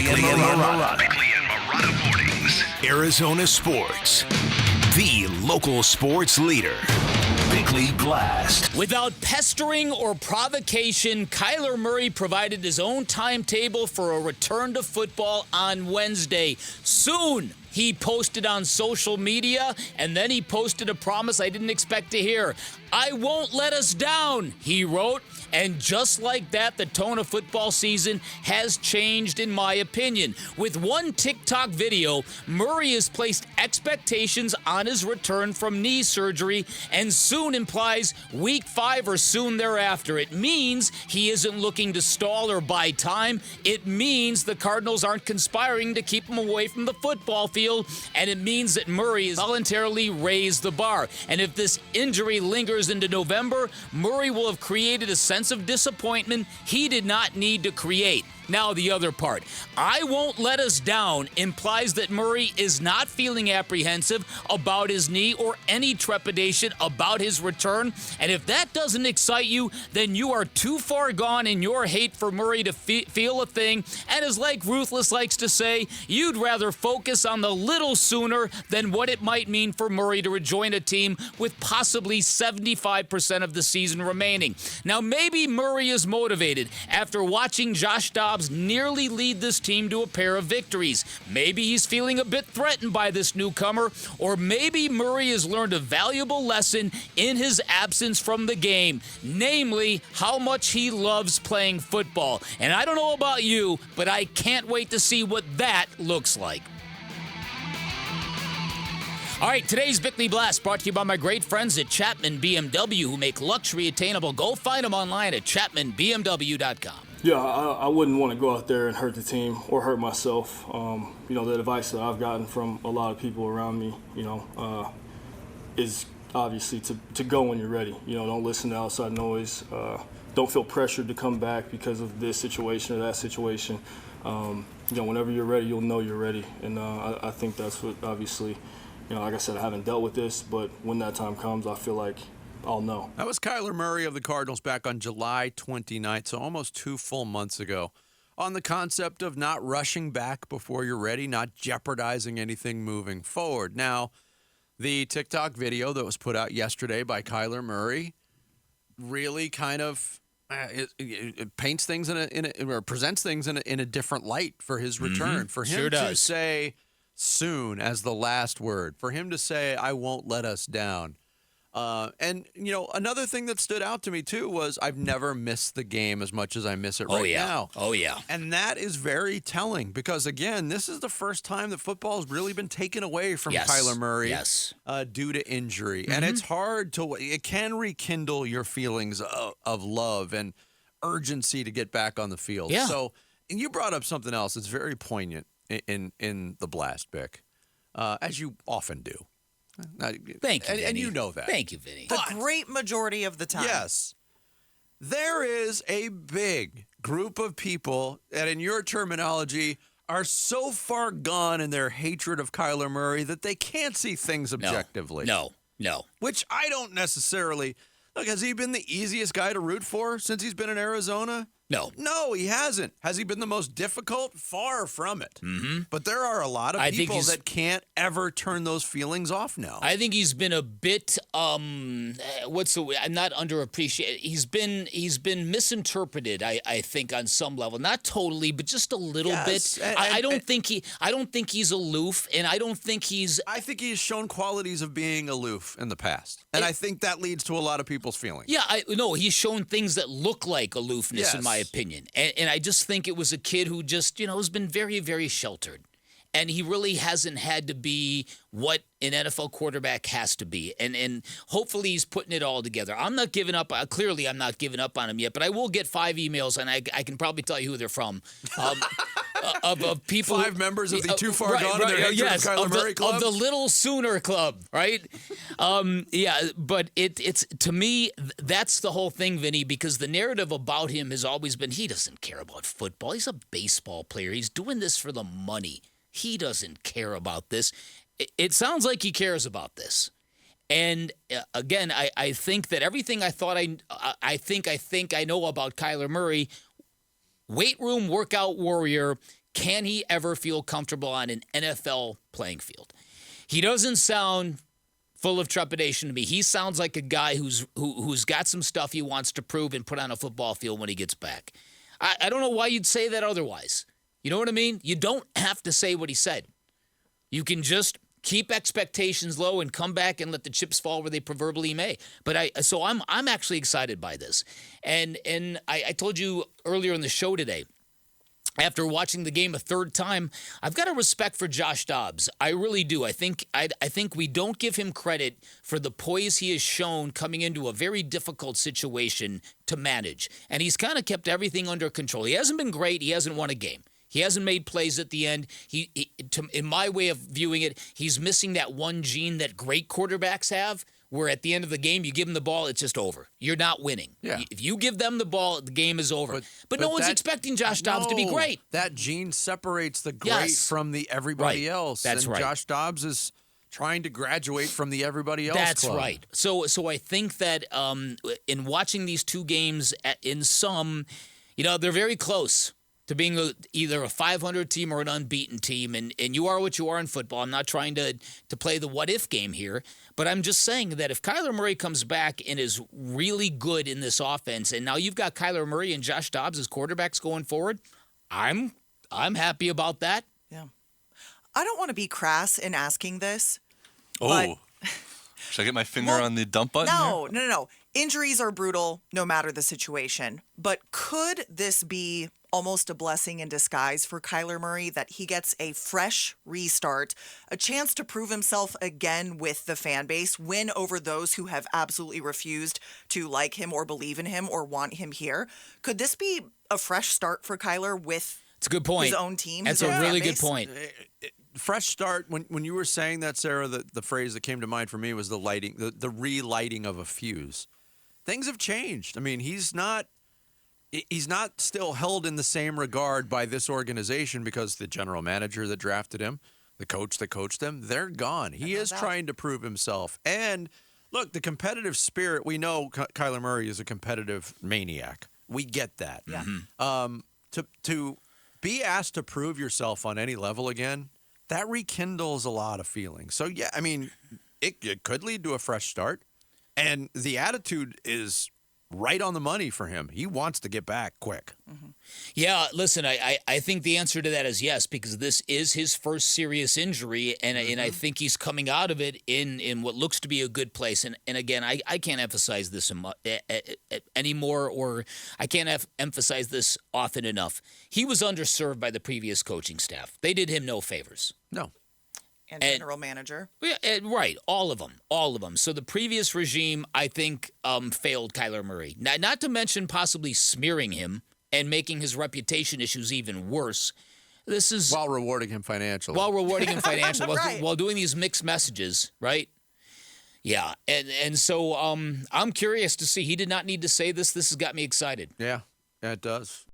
Bickley and Marotta. Bickley and Marotta Mornings. Arizona Sports. The local sports leader. Bickley Blast. Without pestering or provocation, Kyler Murray provided his own timetable for a return to football on Wednesday. Soon, he posted on social media, and then he posted a promise I didn't expect to hear. "I won't let us down," he wrote. And just like that, the tone of football season has changed, in my opinion. With one TikTok video, Murray has placed expectations on his return from knee surgery and soon implies week 5 or soon thereafter. It means he isn't looking to stall or buy time. It means the Cardinals aren't conspiring to keep him away from the football field. And it means that Murray has voluntarily raised the bar. And if this injury lingers into November, Murray will have created a sense of disappointment he did not need to create. Now, the other part. "I won't let us down" implies that Murray is not feeling apprehensive about his knee or any trepidation about his return. And if that doesn't excite you, then you are too far gone in your hate for Murray to feel a thing. And as like Ruthless likes to say, you'd rather focus on the little sooner than what it might mean for Murray to rejoin a team with possibly 75% of the season remaining. Now, maybe Murray is motivated after watching Josh Dobbs nearly lead this team to a pair of victories. Maybe he's feeling a bit threatened by this newcomer, or maybe Murray has learned a valuable lesson in his absence from the game, namely how much he loves playing football. And I don't know about you, but I can't wait to see what that looks like. All right, today's Bickley Blast brought to you by my great friends at Chapman BMW, who make luxury attainable. Go find them online at chapmanbmw.com. Yeah, I wouldn't want to go out there and hurt the team or hurt myself. The advice that I've gotten from a lot of people around me, is obviously to go when you're ready. Don't listen to outside noise. Don't feel pressured to come back because of this situation or that situation. Whenever you're ready, you'll know you're ready. And I think that's what, obviously, like I said, I haven't dealt with this, but when that time comes, I feel like I'll know. That was Kyler Murray of the Cardinals back on July 29th, so almost 2 full months ago, on the concept of not rushing back before you're ready, not jeopardizing anything moving forward. Now, the TikTok video that was put out yesterday by Kyler Murray really kind of it paints things or presents things in a different light for his return. For him to say soon as the last word, for him to say, "I won't let us down." Another thing that stood out to me, too, was I've never missed the game as much as I miss it now. Oh, yeah. And that is very telling because, again, this is the first time that football has really been taken away from Kyler Murray due to injury. Mm-hmm. And it's hard it can rekindle your feelings of love and urgency to get back on the field. Yeah. So, and you brought up something else that's very poignant in the Blast, Bick, as you often do. Thank you, and you know that. Thank you, Vinny. The great majority of the time. Yes. There is a big group of people that, in your terminology, are so far gone in their hatred of Kyler Murray that they can't see things objectively. No. Which I don't necessarily... Look, has he been the easiest guy to root for since he's been in Arizona? No, he hasn't. Has he been the most difficult? Far from it. Mm-hmm. But there are a lot of people that can't ever turn those feelings off now. I think he's been a bit I'm not underappreciated. He's been misinterpreted, I think, on some level. Not totally, but just a little bit. I don't think he's aloof, and I don't think he's I think he's shown qualities of being aloof in the past. And I think that leads to a lot of people's feelings. Yeah, he's shown things that look like aloofness, in my opinion. And I just think it was a kid who just, has been very, very sheltered. And he really hasn't had to be what an NFL quarterback has to be. And hopefully he's putting it all together. I'm not giving up. Clearly, I'm not giving up on him yet. But I will get 5 emails, and I can probably tell you who they're from. Of people. 5 members of the too far gone in their hatred of Kyler Murray club? Of the Little Sooner Club, right? But it's to me, that's the whole thing, Vinny, because the narrative about him has always been he doesn't care about football. He's a baseball player. He's doing this for the money. He doesn't care about this. It sounds like he cares about this. And again, I think that everything I thought I think I know about Kyler Murray, weight room workout warrior, can he ever feel comfortable on an NFL playing field? He doesn't sound full of trepidation to me. He sounds like a guy who's got some stuff he wants to prove and put on a football field when he gets back. I don't know why you'd say that otherwise. You know what I mean? You don't have to say what he said. You can just keep expectations low and come back and let the chips fall where they proverbially may. But I'm actually excited by this. And I told you earlier in the show today, after watching the game a third time, I've got a respect for Josh Dobbs. I really do. I think we don't give him credit for the poise he has shown coming into a very difficult situation to manage. And he's kind of kept everything under control. He hasn't been great. He hasn't won a game. He hasn't made plays at the end. In my way of viewing it, he's missing that one gene that great quarterbacks have, where at the end of the game, you give them the ball, it's just over. You're not winning. Yeah. If you give them the ball, the game is over. But no one's expecting Josh Dobbs to be great. That gene separates the great from the everybody else. That's right. Josh Dobbs is trying to graduate from the everybody else That's club. right. So I think that in watching these two games, in some, they're very close to being either a 500 team or an unbeaten team, and you are what you are in football. I'm not trying to play the what-if game here, but I'm just saying that if Kyler Murray comes back and is really good in this offense, and now you've got Kyler Murray and Josh Dobbs as quarterbacks going forward, I'm happy about that. Yeah. I don't want to be crass in asking this. Oh. Should I get my finger on the dump button? No. Injuries are brutal no matter the situation, but could this be almost a blessing in disguise for Kyler Murray that he gets a fresh restart, a chance to prove himself again with the fan base, win over those who have absolutely refused to like him or believe in him or want him here? Could this be a fresh start for Kyler with It's a good point. his own team? That's a really good point. Fresh start. When you were saying that, Sarah, the phrase that came to mind for me was the lighting, the relighting of a fuse. Things have changed. I mean, he's not still held in the same regard by this organization because the general manager that drafted him, the coach that coached him, they're gone. He is trying to prove himself. And look, the competitive spirit, we know Kyler Murray is a competitive maniac. We get that. Yeah. To be asked to prove yourself on any level again, that rekindles a lot of feelings. So, yeah, I mean, it could lead to a fresh start. And the attitude is right on the money for him. He wants to get back quick. Mm-hmm. Yeah, listen, I think the answer to that is yes, because this is his first serious injury, and I think he's coming out of it in what looks to be a good place. And again, I can't emphasize this anymore, or I can't emphasize this often enough. He was underserved by the previous coaching staff. They did him no favors. No. And general manager. Yeah, right. All of them. So the previous regime, I think, failed Kyler Murray. Not to mention possibly smearing him and making his reputation issues even worse. This is while rewarding him financially. Right. while doing these mixed messages, right? Yeah, and so I'm curious to see. He did not need to say this. This has got me excited. Yeah, it does.